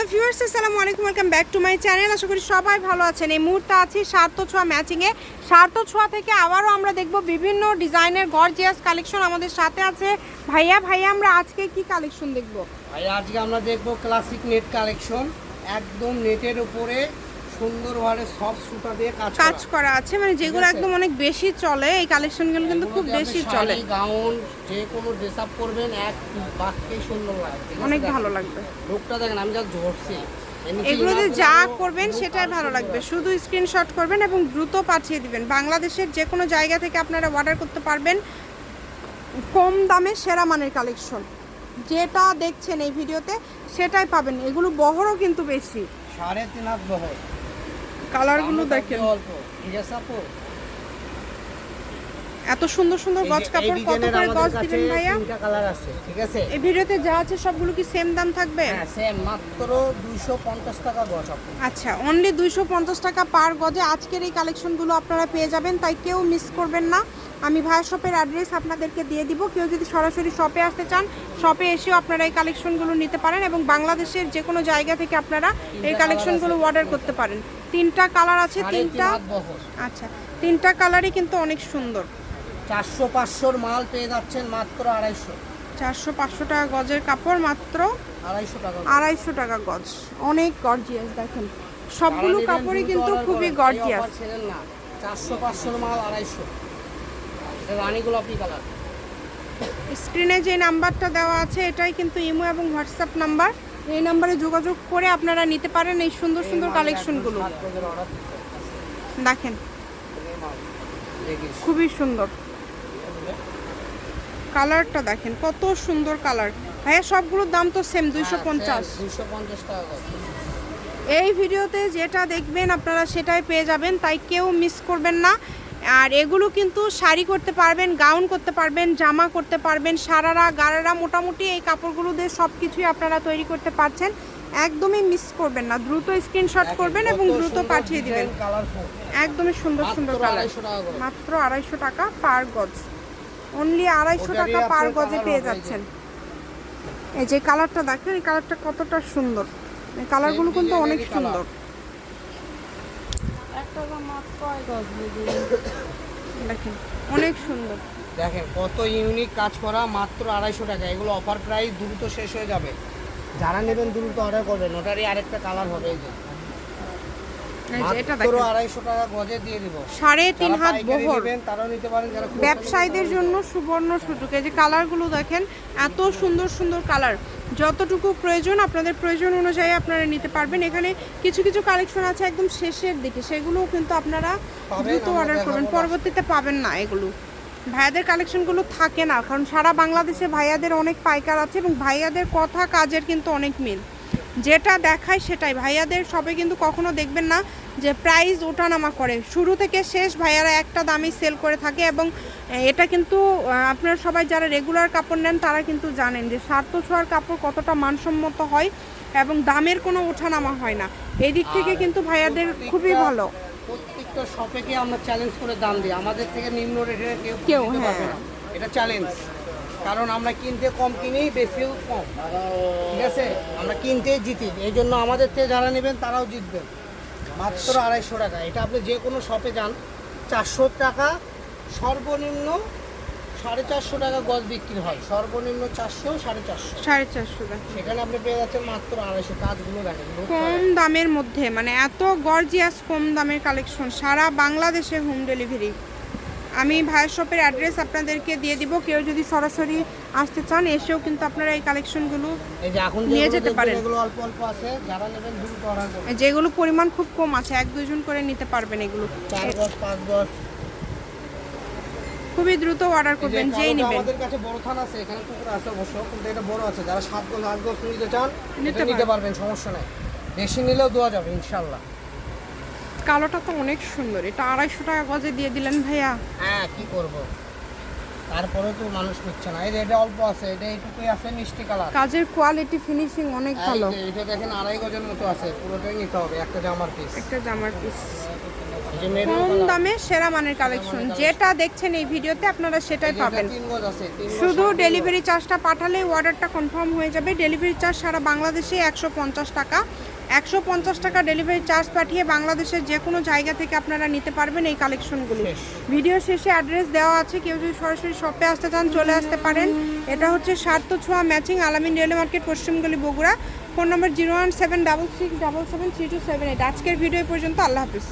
Hello viewers, আসসালামু আলাইকুম, welcome back to my channel. আশা করি সবাই ভালো আছেন। এই মুহূর্তে আছি সার্থ ছোঁয়া ম্যাচিংয়ে। সার্থ ছোঁয়া থেকে আবারও আমরা দেখব বিভিন্ন ডিজাইনের গর্জিয়াস কালেকশন। আমাদের সাথে আছে ভাইয়া। আমরা আজকে কি কালেকশন দেখব? আজকে আমরা দেখব ক্লাসিক নেট কালেকশন, একদম নেটের উপরে সুন্দরভাবে সব সুতা দিয়ে কাজ করা আছে, মানে যেগুলো একদম অনেক বেশি চলে। এই কালেকশনগুলো কিন্তু খুব বেশি চলে। গাউন যে কোনো ড্রেস আপ করবেন, এক বাক্যে সুন্দর লাগবে, অনেক ভালো লাগবে। লুকটা দেখেন, আমি যা ধরছি এগুলোতে যা করবেন সেটাই ভালো লাগবে। শুধু স্ক্রিনশট করবেন এবং দ্রুত পাঠিয়ে দিবেন। বাংলাদেশের যে কোনো জায়গা থেকে আপনারা অর্ডার করতে পারবেন। কম দামে সেরা মানের কালেকশন যেটা দেখছেন এই ভিডিওতে সেটাই পাবেন। এগুলো বহরও কিন্তু বেশি, 3.5 হাত বহর। কালারগুলো দেখেন, ঠিক আছে আপু? এত সুন্দর সুন্দর গজ কাপড়। কত করে গজ দিবেন ভাইয়া? তিনটা কালার আছে, ঠিক আছে? এই ভিডিওতে যা আছে সবগুলো কি সেম দাম থাকবে? হ্যাঁ, সেম, মাত্র 250 টাকা গজ আপু। আচ্ছা, অনলি 250 টাকা পার গজে আজকের এই কালেকশনগুলো আপনারা পেয়ে যাবেন, তাই কেউ মিস করবেন না। আমি ভাইয়া শপের অ্যাড্রেস আপনাদেরকে দিয়ে দিব। কেউ যদি সরাসরি শপে আসতে চান, শপে এসেও আপনারা এই কালেকশনগুলো নিতে পারেন এবং বাংলাদেশের যে কোনো জায়গা থেকে আপনারা এই কালেকশনগুলো অর্ডার করতে পারেন। তিনটা কালার আছে, তিনটা। আচ্ছা, তিনটা কালারই কিন্তু অনেক সুন্দর। 400-500 মাল পেয়ে যাচ্ছেন মাত্র 250। 400-500 টাকা গজের কাপড়, মাত্র 250 টাকা গজ। অনেক গর্জিয়াস। দেখেন সবগুলো কাপড়ই কিন্তু খুবই গর্জিয়াস। 400-500 মাল 250। এটা রানী গোলাপি কালার। স্ক্রিনে যে নাম্বারটা দেওয়া আছে এটাই কিন্তু ইমো এবং হোয়াটসঅ্যাপ নাম্বার। এই নাম্বারে যোগাযোগ করে আপনারা নিতে পারেন এই সুন্দর সুন্দর কালেকশনগুলো। দেখেন খুবই সুন্দর কালারটা, দেখেন কত সুন্দর কালার। ভাইয়া সবগুলোর দাম তো সেম, 250 টাকা। এই ভিডিওতে যেটা দেখবেন আপনারা সেটাই পেয়ে যাবেন, তাই কেউ মিস করবেন না। আর এগুলো কিন্তু শাড়ি করতে পারবেন, গাউন করতে পারবেন, জামা করতে পারবেন, সারারা গারারা, মোটামুটি এই কাপড়গুলো দিয়ে সব কিছুই আপনারা তৈরি করতে পারছেন। একদমই মিস করবেন না। দ্রুত স্ক্রিনশট করবেন এবং দ্রুত পাঠিয়ে দিবেন। একদমই সুন্দর সুন্দর কালার। মাত্র 250 টাকা পার গজ। অনলি 250 টাকা পার গজে পেয়ে যাচ্ছেন। এই যে কালারটা দেখেন, এই কালারটা কতটা সুন্দর। এই কালারগুলো কিন্তু অনেক সুন্দর। দেখেন অনেক সুন্দর। দেখেন কত ইউনিক কাজ করা, মাত্র 250 টাকা। এগুলো অফার প্রাইস, দ্রুত শেষ হয়ে যাবে। যারা নেবেন দ্রুত অর্ডার করবেন। ওটারই আরেকটা কালার হবে। এই যে এটা দেখেন 250 টাকা গজে দিয়ে দিব। 3.5 হাত বহর। তারাও নিতে পারেন, যারা ব্যবসায়ীদের জন্য সুবর্ণ সুযোগ। এই যে কালারগুলো দেখেন, এত সুন্দর সুন্দর কালার। যতটুকু প্রয়োজন আপনাদের প্রয়োজন অনুযায়ী আপনারা নিতে পারবেন। এখানে কিছু কিছু কালেকশন আছে একদম শেষের দিকে, সেগুলোও কিন্তু আপনারা দ্রুত অর্ডার করবেন, পরবর্তীতে পাবেন না। এগুলো ভাইয়াদের কালেকশনগুলো থাকে না, কারণ সারা বাংলাদেশে ভাইয়াদের অনেক পাইকার আছে এবং ভাইয়াদের কথা কাজের কিন্তু অনেক মিল। যেটা দেখায় সেটাই। ভাইয়াদের সবাই কিন্তু কখনো দেখবেন না যে প্রাইস ওঠানামা করে। শুরু থেকে শেষ ভাইয়ারা একটা দামই সেল করে থাকে এবং এটা কিন্তু আপনারা সবাই যারা রেগুলার কাপড় নেন তারা কিন্তু জানেন যে সার্থ ছোঁয়ার কাপড় কতটা মানসম্মত হয় এবং দামের কোনো ওঠানামা হয় না। এই দিক থেকে কিন্তু ভাইয়াদের খুবই ভালো। প্রত্যেকটা শপে গিয়ে আমরা চ্যালেঞ্জ করে দাম দিই, আমাদের থেকে নিম্ন রেটে কেউ দিতে পারবে না। এটা চ্যালেঞ্জ, কারণ আমরা কিনতে কম কিনি, বেশিও কম, ঠিক আছে? আমরা কিনতেই জিতি, এই জন্য আমাদের থেকে যারা নেবেন তারাও জিতবেন। মাত্র 250 টাকা। এটা আপনি যে কোনো শপে যান, 400 টাকা সর্বনিম্ন, 450 টাকা গজ বিক্রি হয়। সর্বনিম্ন 400, 450 টাকা। সেখানে আপনি পেয়ে যাচ্ছেন মাত্র 250। কাজগুলো দেখেন কম দামের মধ্যে, মানে এত গর্জিয়াস কম দামের কালেকশন। সারা বাংলাদেশে হোম ডেলিভারি। আমি ভাইয়ের শপের অ্যাড্রেস আপনাদেরকে দিয়ে দিব। কেউ যদি সরাসরি আসতে চান এসেও কিন্তু আপনারা এই কালেকশনগুলো নিয়ে যেতে পারেন। এগুলো অল্প অল্প আছে, যারা নেবেন দ্রুত অর্ডার করুন। যেগুলো পরিমাণ খুব কম আছে, 1-2 জন করে নিতে পারবেন। এগুলো 4 গজ 5 গজ খুবই দ্রুত অর্ডার করবেন, যেই নেবেন। আমাদের কাছে বড় থান আছে, এখানে কুকুর আছে অবশ্য, কিন্তু এটা বড় আছে। যারা 7 গজ 8 গজ নিতে চান নিতে পারবেন, সমস্যা নাই। বেশি নিলেও দেওয়া যাবে ইনশাআল্লাহ। কালোটা তো অনেক সুন্দর। এটা 250 টাকা গজে দিয়ে দিলেন ভাইয়া। হ্যাঁ, কি করব, তারপরে তো মানুষ নিচ্ছে না। এই যে এটা অল্প আছে, এটা এইটুকুই আছে মিষ্টি কালার। কাজের কোয়ালিটি ফিনিশিং অনেক ভালো। এটা দেখেন 2.5 গজের মতো আছে, পুরোটাই নিতে হবে একটা জামার পিস। একটা জামার পিস এই যে মেরুন কম কালার, দামে সেরা মানের কালেকশন, যেটা দেখছেন এই ভিডিওতে আপনারা সেটাই পাবেন। 3 গজ আছে, 3 গজ শুধু ডেলিভারি চার্জটা পাঠালে অর্ডারটা কনফার্ম হয়ে যাবে। ডেলিভারি চার্জ সারা বাংলাদেশে 150 টাকা। 150 টাকা ডেলিভারি চার্জ পাঠিয়ে বাংলাদেশের যে কোনো জায়গা থেকে আপনারা নিতে পারবেন এই কালেকশনগুলো। ভিডিও শেষে অ্যাড্রেস দেওয়া আছে, কেউ যদি সরাসরি শপে আসতে চান চলে আসতে পারেন। এটা হচ্ছে সার্থ ছোঁয়া ম্যাচিং, আলামিন রেলওয়ে মার্কেট, পশ্চিমগলি, বগুড়া। Phone number 01766773278। আজকের ভিডিও পর্যন্ত, আল্লাহ হাফিজ।